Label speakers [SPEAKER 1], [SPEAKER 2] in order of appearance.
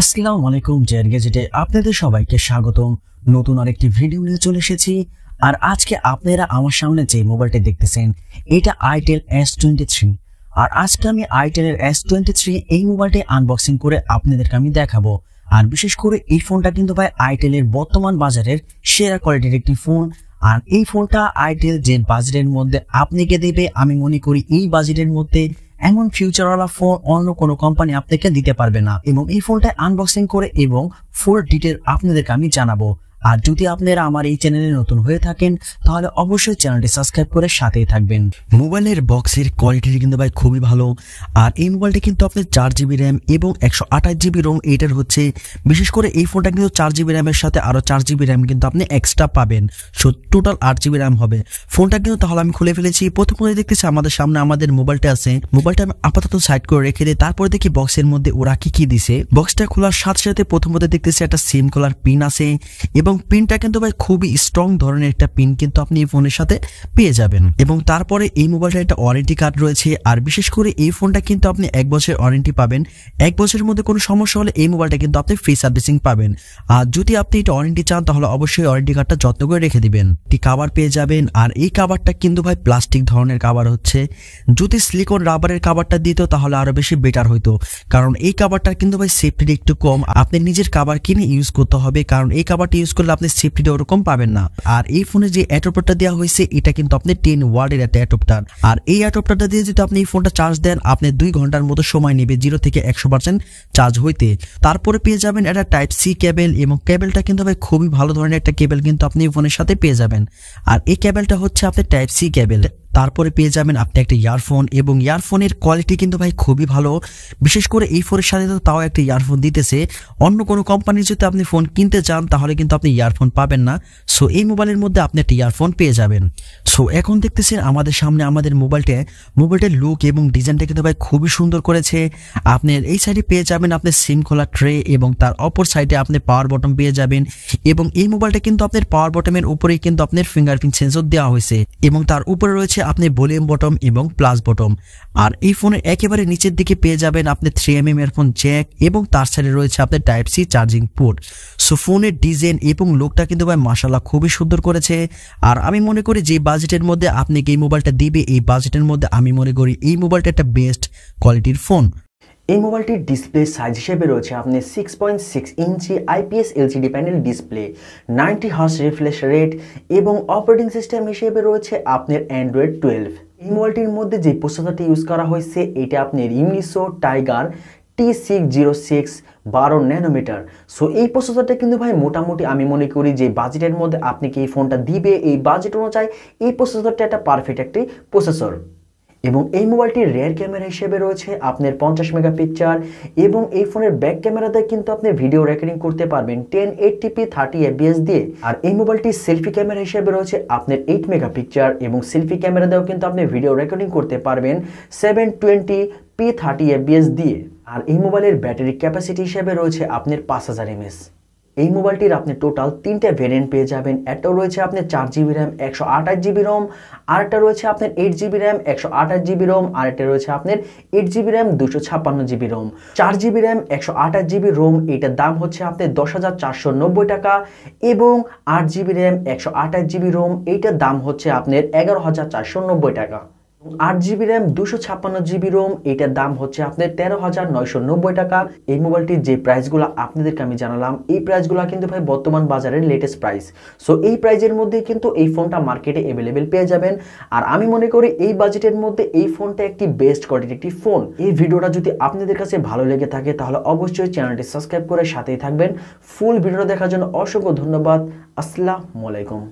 [SPEAKER 1] আসসালামু আলাইকুম জেড গেজেটে আপনাদের সবাইকে স্বাগতম। নতুন আরেকটি ভিডিও নিয়ে চলে এসেছি। আর আজকে আপনারা আমার সামনে যে মোবাইলটি দেখতেছেন এটা itel S23। আর আজকে আমি itel এর S23 এই মোবাইলটি আনবক্সিং করে আপনাদেরকে আমি দেখাবো। আর বিশেষ করে এই ফোনটা কিন্তু ভাই itel এর বর্তমান বাজারের সেরা কোয়ালিটির একটি ফোন। আর এই ফোনটা itel যে বাজেটের মধ্যে আপনাকে দেবে, আমি মনে করি এই বাজেটের মধ্যে এমন ফিউচারওয়ালা ফোন অন্য কোনো কোম্পানি আপনাকে দিতে পারবে না। এবং এই ফোনটা আনবক্সিং করে এবং ফুল ডিটেল আপনাদেরকে আমি জানাবো। আর যদি আপনারা আমার এই চ্যানেলে নতুন হয়ে থাকেন তাহলে অবশ্যই চ্যানেলটি সাবস্ক্রাইব করে সাথেই থাকবেন। মোবাইলের বক্সের কোয়ালিটি কিন্তু ভাই খুবই ভালো। আর এই মোবাইলটা কিন্তু আপনার 4GB র্যাম এবং 128GB রোম এটার হচ্ছে। বিশেষ করে এই ফোনটা কিন্তু 4GB র্যামের সাথে আরো 4GB র্যাম কিন্তু আপনি এক্সট্রা পাবেন। সো টোটাল 8GB র্যাম হবে ফোনটা কিন্তু। তাহলে আমি খুলে ফেলেছি। প্রথমে দেখতেছি আমাদের সামনে আমাদের মোবাইলটা আছে। মোবাইলটা আমি আপাতত সাইড করে রেখে দিই। তারপরে দেখি বক্সের মধ্যে ওরা কি দিছে। বক্সটা খোলার সাথে সাথে প্রথমত দেখতেছি একটা সিম খোলার পিন আছে এবং পিনটা কিন্তু ভাই খুবই স্ট্রং ধরনের একটা পিন কিন্তু আপনি এই ফোনের সাথে পেয়ে যাবেন। এবং তারপরে এই মোবাইলটা একটা ওয়ারেন্টি কার্ড রয়েছে। আর বিশেষ করে এই ফোনটা কিন্তু আপনি 1 বছরের ওয়ারেন্টি পাবেন। 1 বছরের মধ্যে কোনো সমস্যা হলে এই মোবাইলটা কিন্তু আপনি ফ্রি সার্ভিসিং পাবেন। আর যদি আপনি এটা ওয়ারেন্টি চান তাহলে অবশ্যই ওয়ারেন্টি কার্ডটা যত্ন করে রেখে দিবেন। একটি কভার পেয়ে যাবেন। আর এই কভারটা কিন্তু ভাই প্লাস্টিক ধরনের কভার হচ্ছে। যদি সিলিকন রাবারের কভারটা দিত তাহলে আরো বেশি বেটার হইতো, কারণ এই কভারটা কিন্তু ভাই সেফটি একটু কম। আপনি নিজের কভার কিনে ইউজ করতে হবে, কারণ এই কভারটা ইউজ করলে আপনি সেফটিটা ওরকম পাবেন না। আর এই ফোনে যে অ্যাডাপ্টারটা দেওয়া হয়েছে এটা কিন্তু আপনি 10 ওয়াটের একটা অ্যাডাপ্টার। আর এই অ্যাডাপ্টারটা দিয়ে যদি আপনি এই ফোনটা চার্জ দেন আপনি 2 ঘন্টার মতো সময় নেবে 0 থেকে 100% চার্জ হইতে। তারপরে পেয়ে যাবেন একটা টাইপ সি কেবল, এবং কেবলটা কিন্তু ভাই খুবই ভালো ধরনের একটা কেবল কিন্তু আপনি এই ফোনের সাথে পেয়ে যাবেন। আর এই কেবলটা হচ্ছে আপনার টাইপ সি কেবল। তারপরে পেয়ে যাবেন আপনি একটা ইয়ারফোন, এবং ইয়ারফোনের কোয়ালিটি কিন্তু ভাই খুবই ভালো। বিশেষ করে এই ফোনের সাথে তো তাও একটা ইয়ারফোন দিতেছে। অন্য কোনো কোম্পানির যদি আপনি ফোন কিনতে চান তাহলে কিন্তু আপনি ইয়ারফোন পাবেন না। সো এই মোবাইলের মধ্যে আপনি একটা ইয়ারফোন পেয়ে যাবেন। সো এখন দেখতেছেন আমাদের সামনে আমাদের মোবাইলটার লুক এবং ডিজাইনটা কিন্তু ভাই খুবই সুন্দর করেছে। আপনার এই সাইডে পেয়ে যাবেন আপনি সিম খোলা ট্রে, এবং তার অপর সাইডে আপনি পাওয়ার বটন পেয়ে যাবেন। এবং এই মোবাইলটা কিন্তু আপনার পাওয়ার বটনের উপরেই কিন্তু আপনার ফিঙ্গারপ্রিন্ট সেন্সর দেওয়া হয়েছে, এবং তার উপরে রয়েছে আপনি ভলিউম বটন এবং প্লাস বটন। আর এই ফোনের একেবারে নিচের দিকে পেয়ে যাবেন আপনি 3mm এয়ারফোন জ্যাক, এবং তার সাইডে রয়েছে আপনার type C charging port. So ফোনের ডিজাইন এবং লুকটা কিন্তু ভাই মাশাআল্লাহ খুবই সুন্দর করেছে। আর আমি মনে করি যে বাজেটের মধ্যে আপনি এই মোবাইলটা দিবে, এই বাজেটের মধ্যে আমি মনে করি এই মোবাইলটা একটা বেস্ট কোয়ালিটির ফোন।
[SPEAKER 2] এই মোবাইলটির ডিসপ্লে সাইজ হিসেবে রয়েছে আপনি 6.6 ইঞ্চি IPS LCD panel display, 90 hertz refresh rate, এবং অপারেটিং সিস্টেম হিসেবে রয়েছে আপনার অ্যান্ড্রয়েড 12। এই মোবাইলটির মধ্যে যে প্রসেসরটি ইউজ করা হয়েছে এটা আপনার ইউনিসো টাইগার T606 12 ন্যানোমিটার। সো এই প্রসেসরটা কিন্তু ভাই মোটামুটি আমি মনে করি যে বাজেটের মধ্যে আপনি কি এই ফোনটা দিবে, এই বাজেট অনুযায়ী এই প্রসেসরটা একটা পারফেক্ট একটি প্রসেসর। এবং এই মোবাইলটির রিয়ার ক্যামেরা হিসেবে রয়েছে আপনার 50 মেগাপিক্সেল, এবং এই ফোনের ব্যাক ক্যামেরাতে কিন্তু আপনি ভিডিও রেকর্ডিং করতে পারবেন 1080p 30 fps দিয়ে। আর এই মোবাইলটির সেলফি ক্যামেরা হিসেবে রয়েছে আপনার 8 মেগাপিক্সেল, এবং সেলফি ক্যামেরা দিয়েও কিন্তু আপনি ভিডিও রেকর্ডিং করতে পারবেন 720p 30 fps দিয়ে। আর এই মোবাইলের ব্যাটারি ক্যাপাসিটি হিসেবে রয়েছে আপনার 5000 mAh। এই মোবাইলটির আপনি টোটাল 3টা ভেরিয়েন্ট পেয়ে যাবেন। একটা রয়েছে আপনার 4GB র্যাম 128GB রোম, আরেকটা রয়েছে আপনার 8GB র্যাম 128GB রোম, আরেকটা রয়েছে আপনার 8GB RAM 256GB Rome. 4GB RAM 128GB Rome এটার দাম হচ্ছে আপনার 10,490 টাকা, এবং 8GB র্যাম 128GB রোম এইটার দাম হচ্ছে আপনার 11,490 টাকা। 8GB র্যাম 256GB রোম এটার দাম হচ্ছে আপনার 13,990 টাকা। এই মোবাইলটির যে প্রাইসগুলো আপনাদেরকে আমি জানালাম এই প্রাইসগুলো কিন্তু ভাই বর্তমান বাজারের লেটেস্ট প্রাইস। সো এই প্রাইজের মধ্যে কিন্তু এই ফোনটা মার্কেটে অ্যাভেলেবেল পেয়ে যাবেন। আর আমি মনে করি এই বাজেটের মধ্যে এই ফোনটা একটি বেস্ট কোয়ালিটির একটি ফোন। এই ভিডিওটা যদি আপনাদের কাছে ভালো লেগে থাকে তাহলে অবশ্যই চ্যানেলটি সাবস্ক্রাইব করে সাথেই থাকবেন। ফুল ভিডিওটা দেখার জন্য অসংখ্য ধন্যবাদ। আসসালামু আলাইকুম।